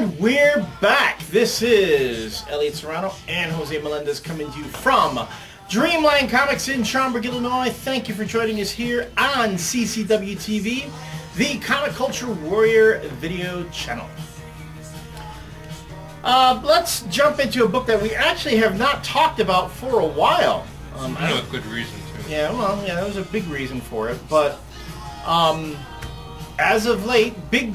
And we're back. This is Elliot Serrano and Jose Melendez coming to you from Dreamline Comics in Schaumburg, Illinois. Thank you for joining us here on CCW TV, the Comic Culture Warrior video channel. Let's jump into a book that we actually have not talked about for a while. With good reason, too. Yeah, well, yeah, there was a big reason for it, but as of late, big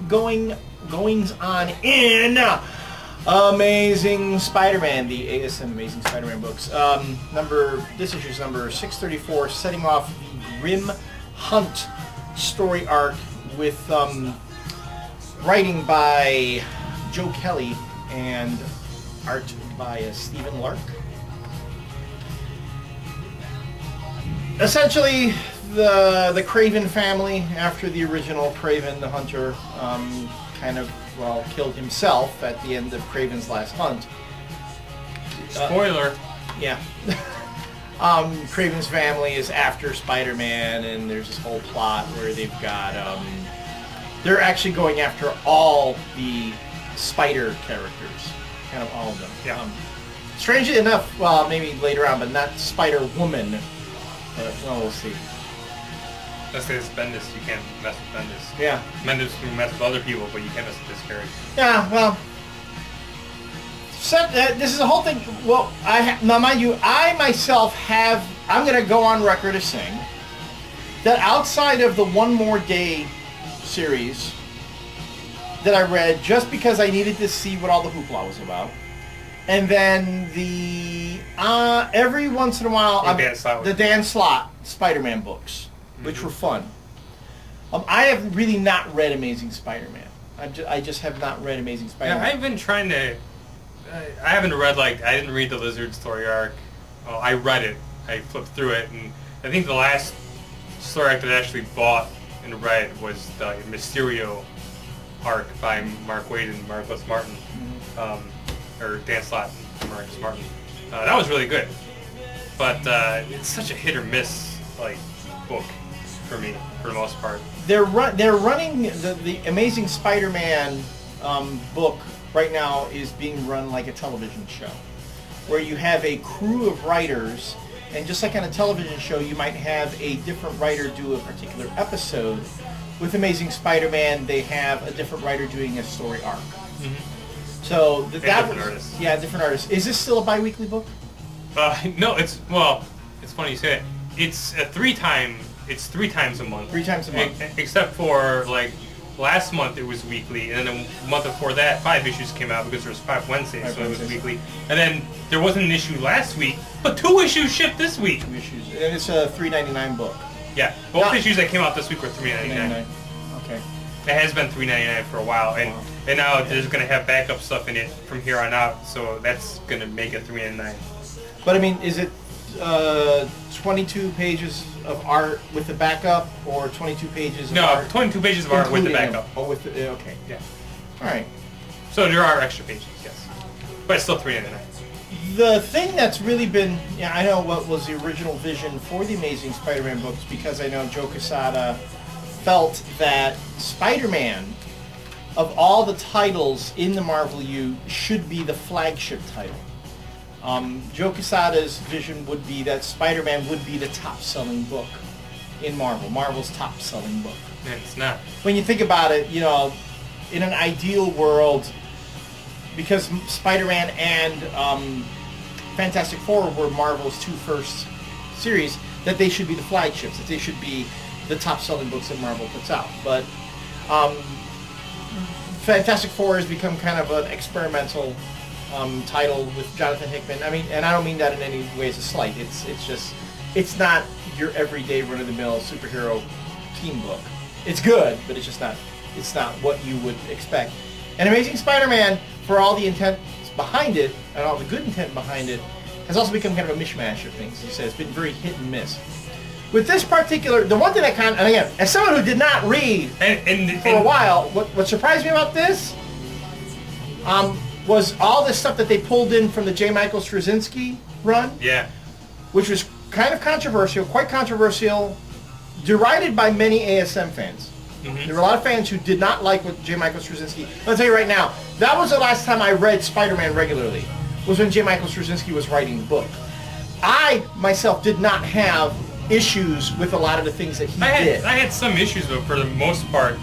goings on in Amazing Spider-Man, the ASM Amazing Spider-Man books. This issue's number 634, setting off the Grim Hunt story arc with writing by Joe Kelly and art by Stephen Lark. Essentially, the Craven family, after the original Craven the Hunter killed himself at the end of Craven's last hunt. Spoiler. Yeah. Craven's family is after Spider-Man, and there's this whole plot where they've got they're actually going after all the Spider characters, kind of all of them. Yeah. Strangely enough, well, maybe later on, but not Spider-Woman. But, well, we'll see. That's because it's Bendis. You can't mess with Bendis. Yeah. Bendis can mess with other people, but you can't mess with this character. Yeah, well... this is a whole thing... Well, now mind you, I myself have... I'm going to go on record as saying that outside of the One More Day series that I read just because I needed to see what all the hoopla was about, and then the... every once in a while... the Dan Slott Spider-Man books, which were fun. I have really not read Amazing Spider-Man. I just have not read Amazing Spider-Man. Yeah, I've been trying to... I haven't read, I didn't read the Lizard story arc. Well, I read it. I flipped through it, and I think the last story arc that I actually bought and read was the Mysterio arc by Mark Waid and Marcus Martin. Or Dan Slott and Marcus Martin. That was really good. But it's such a hit or miss, book for me, for the most part. They're running the Amazing Spider-Man book right now is being run like a television show, where you have a crew of writers, and just like on a television show, you might have a different writer do a particular episode. With Amazing Spider-Man, they have a different writer doing a story arc. So different artists. Yeah, different artists. Is this still a bi-weekly book? No, it's funny you say it. It's three times a month. 3 times a month. Except for last month it was weekly, and then the month before that 5 issues came out because there was 5 Wednesdays, so it was weekly. And then there wasn't an issue last week, but 2 issues shipped this week. 2 issues, and it's a $3.99 book. Yeah, both issues that came out this week were $3.99. Okay. It has been $3.99 for a while, and now there's going to have backup stuff in it from here on out, so that's going to make it $3.99. But I mean, is it 22 pages of art with the backup, or 22 pages of art? No, 22 pages of art with the backup. Oh, with the, okay. Yeah. All right. So there are extra pages, yes. But it's still $3.99. The thing that's really been, I know what was the original vision for the Amazing Spider-Man books, because I know Joe Quesada felt that Spider-Man, of all the titles in the Marvel U, should be the flagship title. Joe Quesada's vision would be that Spider-Man would be the top-selling book in Marvel, Marvel's top-selling book. And it's not. When you think about it, in an ideal world, because Spider-Man and Fantastic Four were Marvel's 2 first series, that they should be the flagships, that they should be the top-selling books that Marvel puts out. But Fantastic Four has become kind of an experimental title with Jonathan Hickman. I mean, and I don't mean that in any way as a slight. It's not your everyday run-of-the-mill superhero team book. It's good, but it's not what you would expect. And Amazing Spider-Man, for all the intent behind it, and all the good intent behind it, has also become kind of a mishmash of things. He says it's been very hit and miss. With this particular, the one thing and again, as someone who did not read for a while, what surprised me about this was all this stuff that they pulled in from the J. Michael Straczynski run. Yeah. Which was kind of controversial, quite controversial, derided by many ASM fans. There were a lot of fans who did not like what J. Michael Straczynski. I'll tell you right now, that was the last time I read Spider-Man regularly, was when J. Michael Straczynski was writing the book. I, myself, did not have issues with a lot of the things that he did. I had some issues, but for the most part,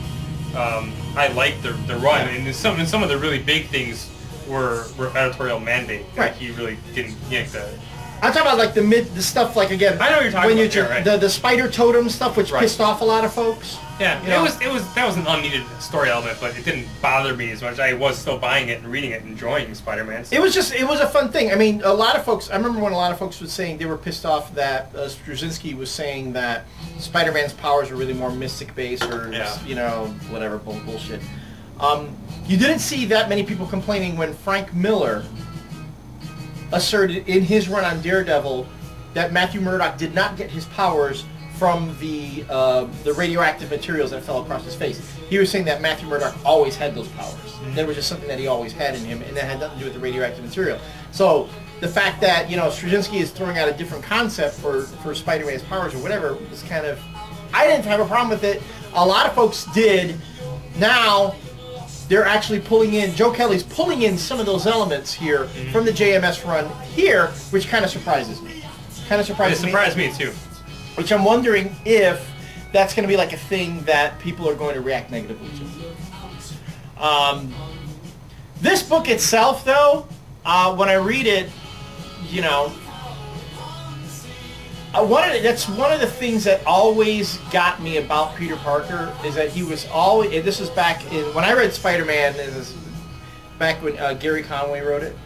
I liked the run. And some of the really big things were editorial mandate. Right. He really didn't yank the... I'm talking about like the stuff like again. I know what you're talking about. Yeah, right. The spider totem stuff, which pissed off a lot of folks. Yeah, you know? that was an unneeded story element, but it didn't bother me as much. I was still buying it and reading it, enjoying Spider-Man. So. It was a fun thing. I mean, a lot of folks. I remember when a lot of folks were saying they were pissed off that Straczynski was saying that Spider-Man's powers were really more mystic based or you know whatever bullshit. You didn't see that many people complaining when Frank Miller asserted in his run on Daredevil that Matthew Murdock did not get his powers from the radioactive materials that fell across his face. He was saying that Matthew Murdock always had those powers. That was just something that he always had in him, and that had nothing to do with the radioactive material. So the fact that, you know, Straczynski is throwing out a different concept for Spider-Man's powers or whatever was kind of... I didn't have a problem with it. A lot of folks did. Now they're actually pulling in... Joe Kelly's pulling in some of those elements here from the JMS run here, which kind of surprises me. It surprised me too. Which I'm wondering if that's going to be like a thing that people are going to react negatively to. This book itself, though, when I read it, you know, that's one of the things that always got me about Peter Parker is that he was always. And this was back in when I read Spider-Man. It was back when Gary Conway wrote it.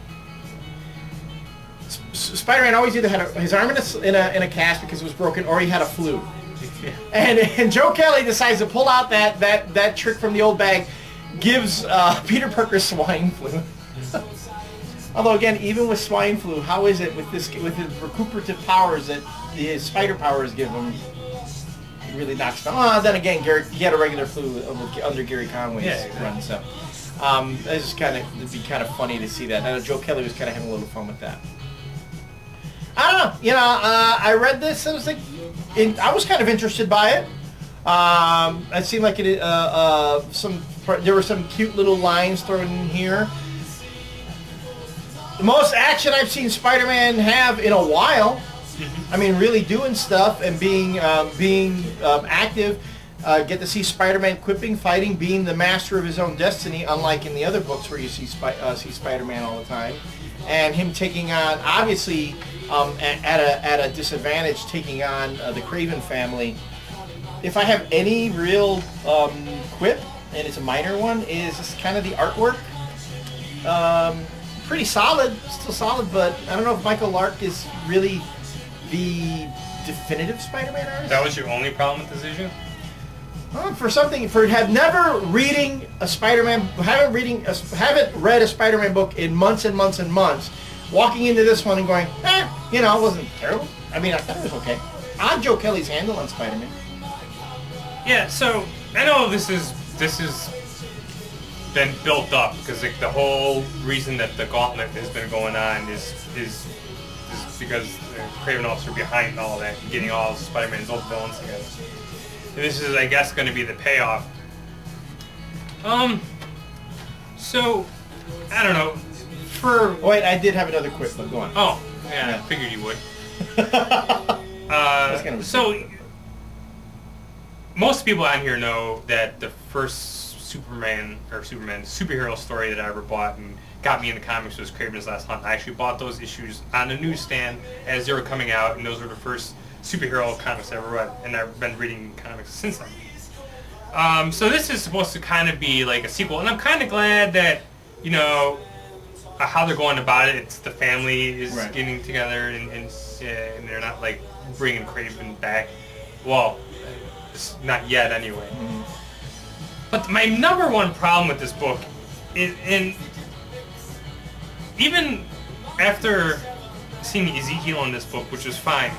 Spider-Man always either had his arm in a cast because it was broken, or he had a flu. And Joe Kelly decides to pull out that trick from the old bag, gives Peter Parker swine flu. Although again, even with swine flu, how is it with his recuperative powers that his spider powers give him? It really knocks down. Oh, then again, he had a regular flu under Gary Conway's run, so it's it'd be kind of funny to see that. I know Joe Kelly was kind of having a little fun with that. I don't know. You know, I read this. I was like, I was kind of interested by it. It seemed like it. There were some cute little lines thrown in here. The most action I've seen Spider-Man have in a while. I mean, really doing stuff and being active. Get to see Spider-Man quipping, fighting, being the master of his own destiny, unlike in the other books where you see Spider-Man all the time. And him taking on, obviously, at a disadvantage, taking on the Craven family. If I have any real quip, and it's a minor one, is just kind of the artwork. Pretty solid, still solid, but I don't know if Michael Lark is really the definitive Spider-Man artist. That was your only problem with this issue? Never reading a Spider-Man, haven't read a Spider-Man book in months and months and months, walking into this one and going, you know, it wasn't terrible. I mean, I thought it was okay. Odd Joe Kelly's handle on Spider-Man. Yeah, so I know this is been built up because like the whole reason that the gauntlet has been going on is because the Craven officer behind all that, getting all Spider-Man's old villains together. And this is, I guess, going to be the payoff. So I don't know. Wait, I did have another quip, but go on. Oh, yeah. I figured you would. So most people on here know that the first Superman superhero story that I ever bought and got me into comics was Kraven's Last Hunt. I actually bought those issues on the newsstand as they were coming out, and those were the first superhero comics I ever read, and I've been reading comics since then. So this is supposed to kind of be like a sequel, and I'm kind of glad that, you know, how they're going about it. It's the family is getting together, and they're not like bringing Kraven back. Well, it's not yet anyway. But my number one problem with this book is, and even after seeing Ezekiel in this book, which was fine,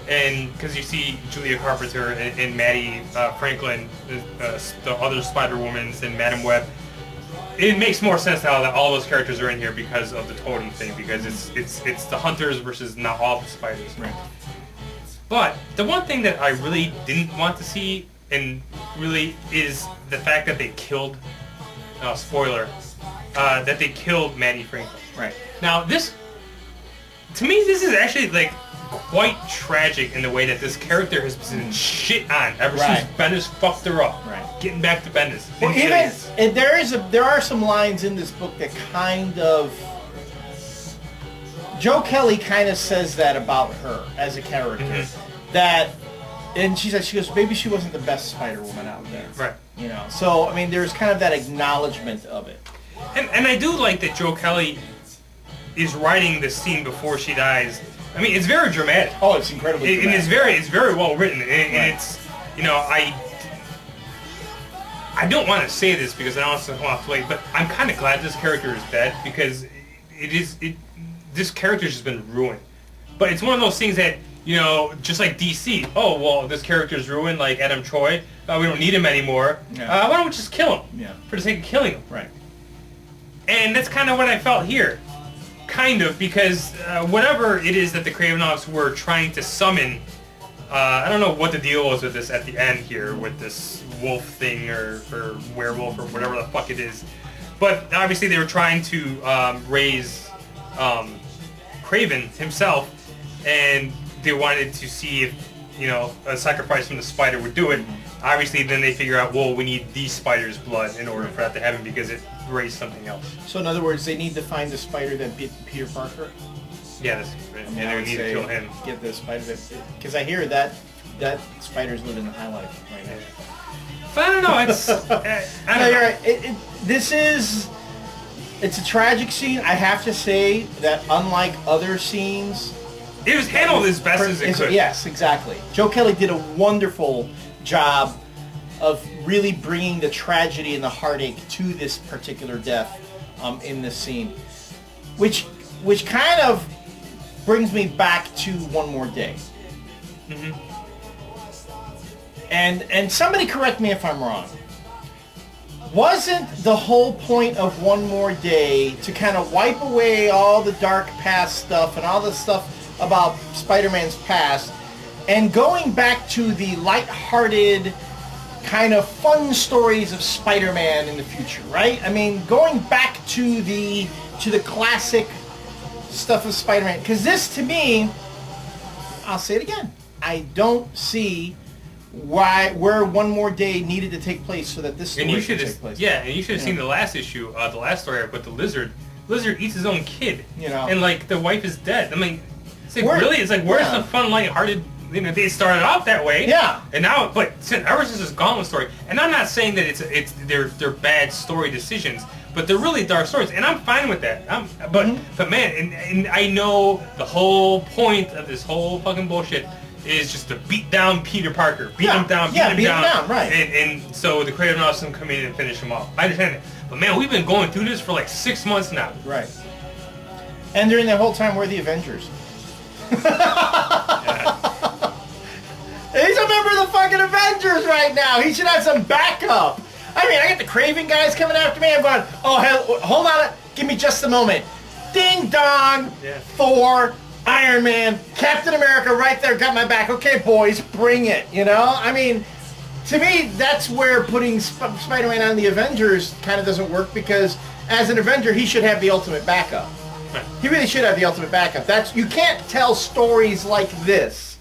and because you see Julia Carpenter and Maddie Franklin, the other Spider-Womans, and Madam Web, it makes more sense now that all those characters are in here because of the totem thing, because it's the hunters versus not all the spiders. Right. But the one thing that I really didn't want to see and really is the fact that they killed, spoiler, that they killed Maddie Franklin. Right. Now this, to me, this is actually like quite tragic in the way that this character has been shit on ever since Bendis fucked her up. Right. Getting back to Bendis. Well, even and there are some lines in this book that kind of Joe Kelly kind of says that about her as a character. That, and she goes, maybe she wasn't the best Spider-Woman out there. Right. You know. So I mean, there's kind of that acknowledgement of it. And I do like that Joe Kelly is writing the scene before she dies. I mean, it's very dramatic. Oh, it's incredibly dramatic. And it's very well written. And it's, you know, I don't want to say this because I don't want to play, but I'm kind of glad this character is dead because this character's just been ruined. But it's one of those things that, you know, just like DC. Oh, well, this character's ruined, like Adam Troy. We don't need him anymore. Yeah. Why don't we just kill him? Yeah. For the sake of killing him. Right. And that's kind of what I felt here. Kind of, because whatever it is that the Kravenovs were trying to summon, I don't know what the deal was with this at the end here, with this wolf thing or werewolf or whatever the fuck it is. But obviously they were trying to raise Kraven himself, and they wanted to see if, you know, a sacrifice from the spider would do it. Obviously then they figure out, well, we need the spider's blood in order for that to happen because it raised something else. So in other words, they need to find the spider that bit Peter Parker? Yeah, and they need to kill him. Get the spider that, because I hear that spider's living the high life right now. But I don't know, it's... I don't know. You're right. It's a tragic scene. I have to say that unlike other scenes... It was handled as best as it could. Yes, exactly. Joe Kelly did a wonderful job of really bringing the tragedy and the heartache to this particular death in this scene, which kind of brings me back to One More Day. And somebody correct me if I'm wrong. Wasn't the whole point of One More Day to kind of wipe away all the dark past stuff and all the stuff about Spider-Man's past, and going back to the light-hearted, kind of fun stories of Spider-Man in the future, right? I mean, going back to the classic stuff of Spider-Man, because this, to me, I'll say it again, I don't see where One More Day needed to take place so that this story could take place. Yeah, and you should have seen the last issue, the last story arc with the lizard. Lizard eats his own kid, you know, and like the wife is dead. I mean, it's like really, it's like where's the fun, light-hearted? You know, they started off that way, yeah, and now, but ever since this Gauntlet story, and I'm not saying that they're bad story decisions, but they're really dark stories, and I'm fine with that. But man, and I know the whole point of this whole fucking bullshit is just to beat down Peter Parker, beat him down, beat him down, right? And so the Kravenovs can come in and finish him off. I understand it, but man, we've been going through this for like 6 months now, right? And during that whole time, we're the Avengers. He's a member of the fucking Avengers right now. He should have some backup. I mean, I got the Kraven guys coming after me. I'm going, oh, hell, hold on. Give me just a moment. Ding dong. Yeah. Thor, Iron Man, Captain America right there. Got my back. Okay, boys, bring it. You know? I mean, to me, that's where putting Spider-Man on the Avengers kind of doesn't work, because as an Avenger, he should have the ultimate backup. Right. He really should have the ultimate backup. You can't tell stories like this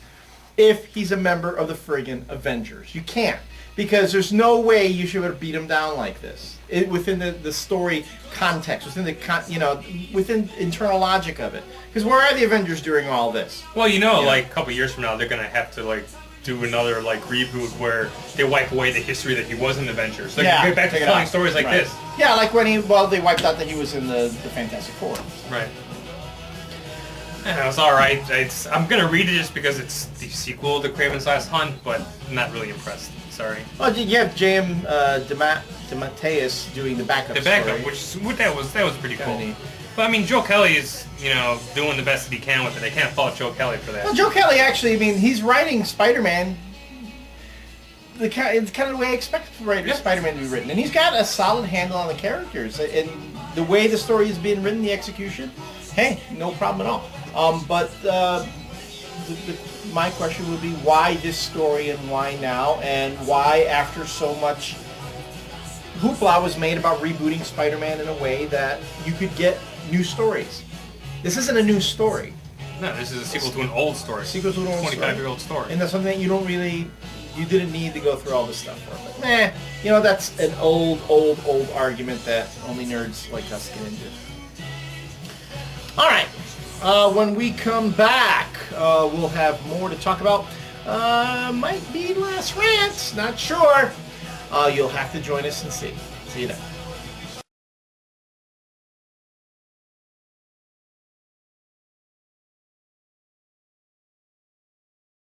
if he's a member of the friggin' Avengers. You can't. Because there's no way you should have beat him down like this. Within the story context, within internal logic of it. Because where are the Avengers during all this? Well, like a couple years from now, they're going to have to, do another, reboot where they wipe away the history that he was an Avenger. So get back to telling stories like this. Yeah, like when they wiped out that he was in the Fantastic Four. Right. And it was alright. I'm going to read it just because it's the sequel to Kraven's Last Hunt, but I'm not really impressed. Sorry. Well, you have J.M. DeMatteis doing the backup story. That was pretty cool. Neat. But I mean, Joe Kelly is, doing the best that he can with it. I can't fault Joe Kelly for that. Well, Joe Kelly actually, he's writing Spider-Man. It's kind of the way I expect Spider-Man to be written, and he's got a solid handle on the characters and the way the story is being written, the execution. Hey, no problem at all. But my question would be why this story and why now, and why after so much hoopla was made about rebooting Spider-Man in a way that you could get new stories. This isn't a new story. No, this is a sequel to an old story. Sequel to an old 25-year-old story. And that's something that you didn't need to go through all this stuff for. But that's an old argument that only nerds like us get into. All right. When we come back, we'll have more to talk about. Might be last rants, not sure. You'll have to join us and see. See you then.